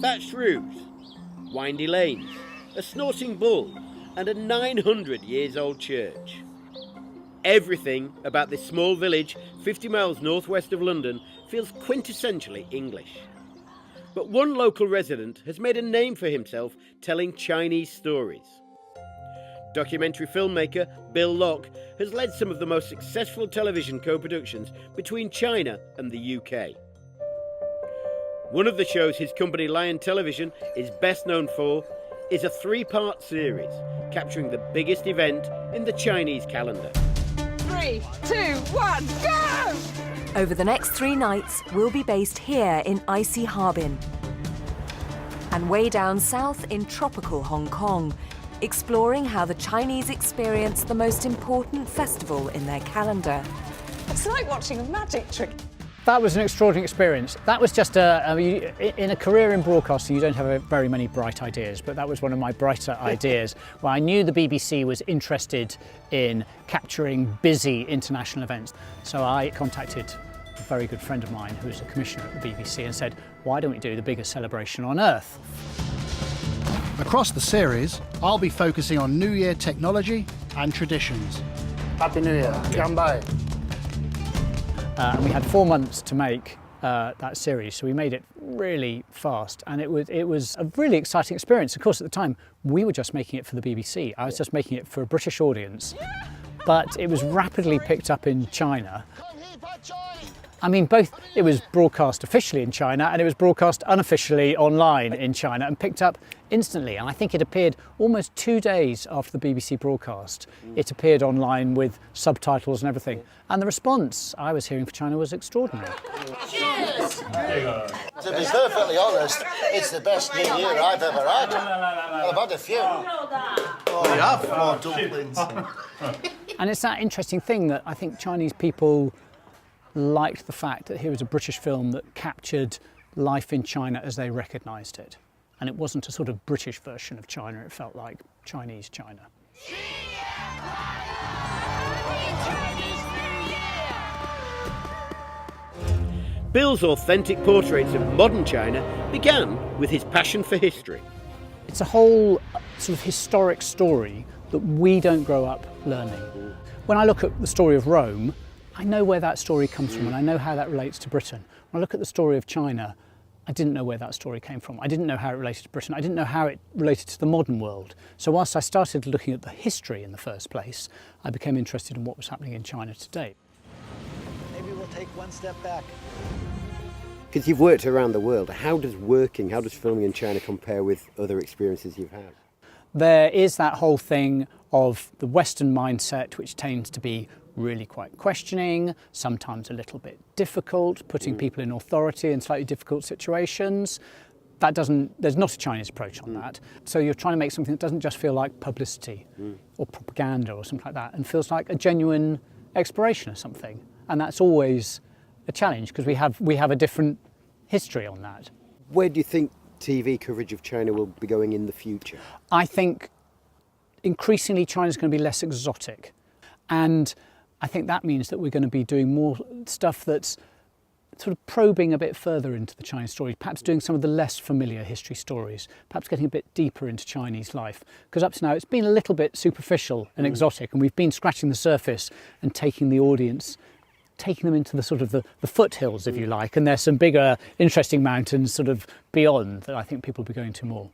thatched roofs, windy lanes, a snorting bull, and a 900 years old church. Everything about this small village 50 miles northwest of London feels quintessentially English. But one local resident has made a name for himself telling Chinese stories. Documentary filmmaker Bill Locke has led some of the most successful television co-productions between China and the UK. One of the shows his company Lion Television is best known for is a 3-part series capturing the biggest event in the Chinese calendar. 3, 2, 1, go! Over the next 3 nights, we'll be based here in icy Harbin and way down south in tropical Hong Kong, exploring how the Chinese experience the most important festival in their calendar. It's like watching a magic trick. That was an extraordinary experience. That was just in a career in broadcasting, you don't have very many bright ideas, but that was one of my brighter ideas, where I knew the BBC was interested in capturing busy international events. So I contacted a very good friend of mine who's a commissioner at the BBC and said, why don't we do the biggest celebration on earth? Across the series, I'll be focusing on New Year technology and traditions. Happy New Year. Ganbai. And we had 4 months to make that series, so we made it really fast, and it was a really exciting experience. Of course, at the time, we were just making it for the BBC. I was just making it for a British audience, but it was rapidly picked up in China. I mean, it was broadcast officially in China and it was broadcast unofficially online in China and picked up instantly. And I think it appeared almost 2 days after the BBC broadcast. It appeared online with subtitles and everything. And the response I was hearing for China was extraordinary. Cheers! To be perfectly honest, it's the best New Year I've ever had. I've had a few. We have more dumplings. And it's that interesting thing that I think Chinese people liked the fact that here was a British film that captured life in China as they recognised it. And it wasn't a sort of British version of China, it felt like Chinese China. Bill's authentic portraits of modern China began with his passion for history. It's a whole sort of historic story that we don't grow up learning. When I look at the story of Rome, I know where that story comes from and I know how that relates to Britain. When I look at the story of China, I didn't know where that story came from. I didn't know how it related to Britain. I didn't know how it related to the modern world. So whilst I started looking at the history in the first place, I became interested in what was happening in China today. Maybe we'll take one step back. Because you've worked around the world, how does filming in China compare with other experiences you've had? There is that whole thing of the Western mindset, which tends to be really quite questioning, sometimes a little bit difficult, putting people in authority in slightly difficult situations. There's not a Chinese approach on that. So you're trying to make something that doesn't just feel like publicity or propaganda or something like that, and feels like a genuine exploration of something. And that's always a challenge because we have a different history on that. Where do you think TV coverage of China will be going in the future? I think increasingly China's going to be less exotic, and I think that means that we're going to be doing more stuff that's sort of probing a bit further into the Chinese story, perhaps doing some of the less familiar history stories, perhaps getting a bit deeper into Chinese life. Because up to now it's been a little bit superficial and exotic, and we've been scratching the surface and taking the audience, taking them into the sort of the foothills, if you like, and there's some bigger, interesting mountains sort of beyond that I think people will be going to more.